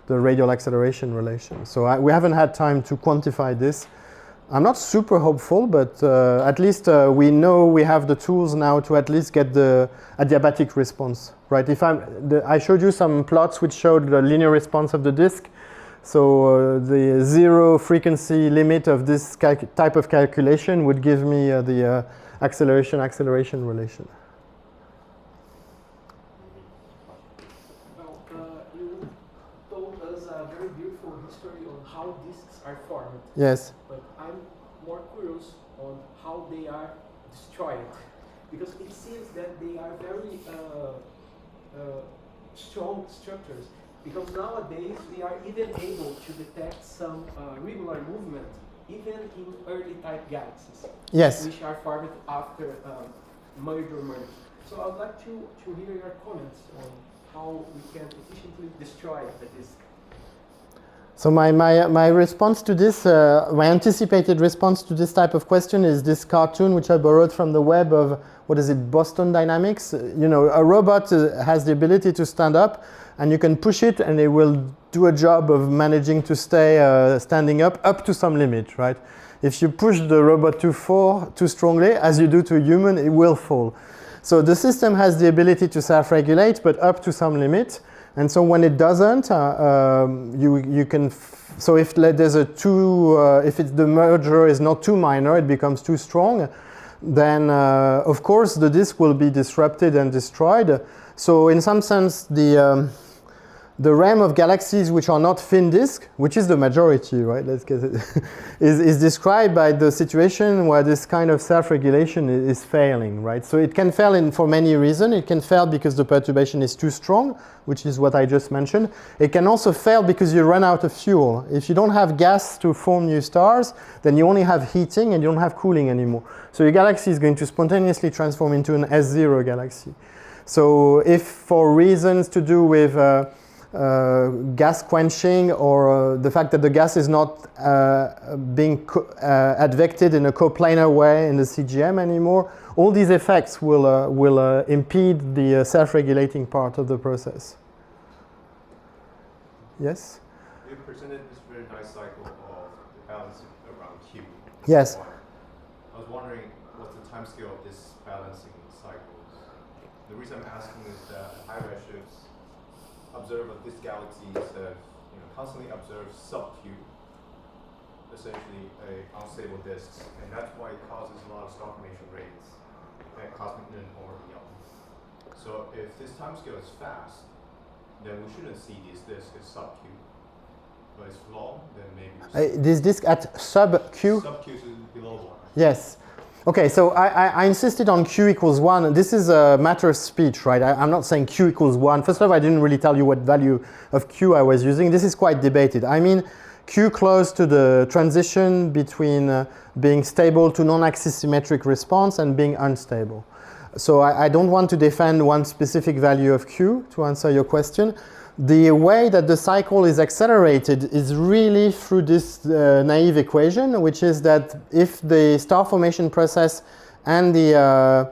the radial acceleration relation. So we haven't had time to quantify this. I'm not super hopeful, but at least we know we have the tools now to at least get the adiabatic response, right? I showed you some plots which showed the linear response of the disk. So the zero frequency limit of this type of calculation would give me the acceleration relation. Well, you told us a very beautiful history on how disks are formed. Yes. But I'm more curious on how they are destroyed, because it seems that they are very strong structures. Because nowadays we are even able to detect some regular movement, even in early type galaxies, Yes. which are formed after major merger. So I'd like to hear your comments on how we can efficiently destroy the disk. So my response to this, my anticipated response to this type of question is this cartoon which I borrowed from the web of, what is it, Boston Dynamics. You know, a robot has the ability to stand up and you can push it and it will do a job of managing to stay standing up to some limit, right? If you push the robot too strongly, as you do to a human, it will fall. So the system has the ability to self-regulate, but up to some limit. And so when it doesn't, you can. So if there's a if the merger is not too minor, it becomes too strong, then of course the disk will be disrupted and destroyed. So in some sense, the realm of galaxies which are not thin disk, which is the majority, right? Let's get it, is described by the situation where this kind of self-regulation is failing, right? So it can fail for many reasons. It can fail because the perturbation is too strong, which is what I just mentioned. It can also fail because you run out of fuel. If you don't have gas to form new stars, then you only have heating and you don't have cooling anymore. So your galaxy is going to spontaneously transform into an S0 galaxy. So if for reasons to do with gas quenching or the fact that the gas is not being advected in a coplanar way in the CGM anymore, all these effects will impede the self-regulating part of the process. Yes? You presented this very nice cycle of the balance around Q. Yes. I was wondering what's the time scale of this balancing cycles. The reason I'm asking is that at high redshifts, observe of this galaxy have constantly observed sub-Q, essentially a unstable disks, and that's why it causes a lot of star formation rates at cosmic noon or beyond. So if this timescale is fast, then we shouldn't see these disks as sub-Q. But it's long, then maybe this disk at sub-Q? Sub-Q is below 1. Yes. Okay, so I insisted on Q equals 1. This is a matter of speech, right? I'm not saying Q equals 1. First of all, I didn't really tell you what value of Q I was using. This is quite debated. I mean Q close to the transition between being stable to non-axis symmetric response and being unstable. So I don't want to defend one specific value of Q to answer your question. The way that the cycle is accelerated is really through this naive equation, which is that if the star formation process and the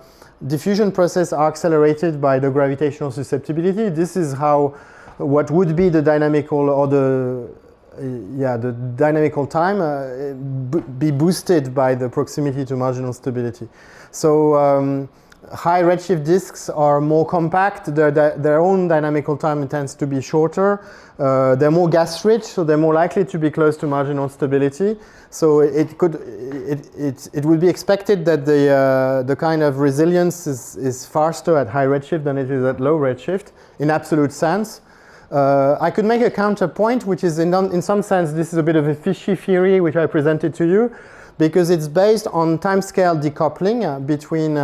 diffusion process are accelerated by the gravitational susceptibility, this is how what would be the dynamical or the dynamical time be boosted by the proximity to marginal stability. So high redshift disks are more compact. Their own dynamical time tends to be shorter. They're more gas rich, so they're more likely to be close to marginal stability. So it would be expected that the kind of resilience is faster at high redshift than it is at low redshift in absolute sense. I could make a counterpoint, which is in some sense this is a bit of a fishy theory which I presented to you, because it's based on timescale decoupling between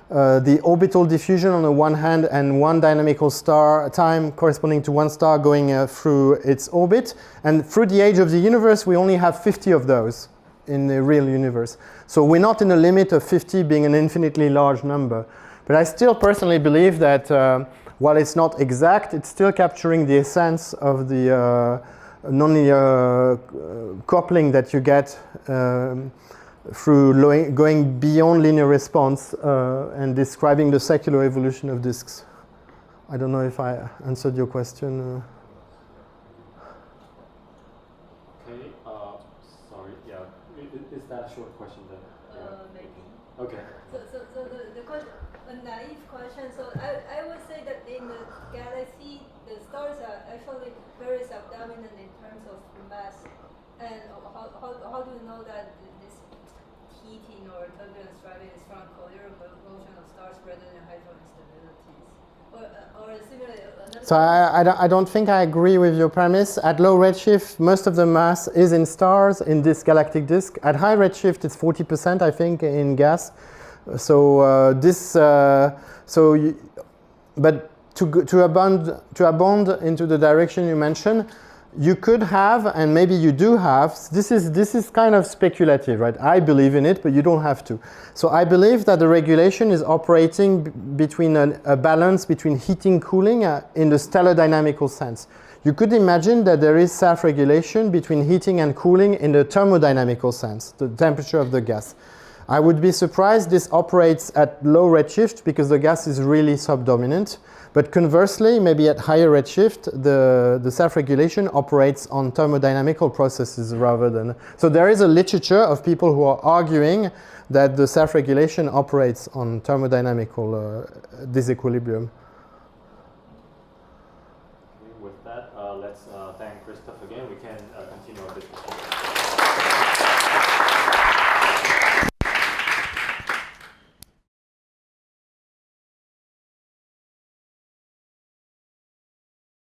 the orbital diffusion on the one hand and one dynamical star time corresponding to one star going through its orbit. And through the age of the universe, we only have 50 of those in the real universe. So we're not in a limit of 50 being an infinitely large number. But I still personally believe that while it's not exact, it's still capturing the essence of the nonlinear coupling that you get through going beyond linear response and describing the secular evolution of disks. I don't know if I answered your question. Okay, sorry, yeah. Is that a short question then? Maybe. Okay. So the question, a naive question. So I would say that in the galaxy, the stars are actually very subdominant in terms of mass. And how do you know that this heating or turbulence driving is from collider motion of stars rather than hydro instabilities? Or similarly, So I don't think I agree with your premise. At low redshift, most of the mass is in stars in this galactic disk. At high redshift, it's 40%, I think, in gas. So but to abound into the direction you mentioned, you could have, and maybe you do have, this is kind of speculative, right? I believe in it, but you don't have to. So I believe that the regulation is operating between a balance between heating, cooling in the stellar dynamical sense. You could imagine that there is self-regulation between heating and cooling in the thermodynamical sense, the temperature of the gas. I would be surprised this operates at low redshift because the gas is really subdominant. But conversely, maybe at higher redshift, the self-regulation operates on thermodynamical processes rather than... So there is a literature of people who are arguing that the self-regulation operates on thermodynamical disequilibrium.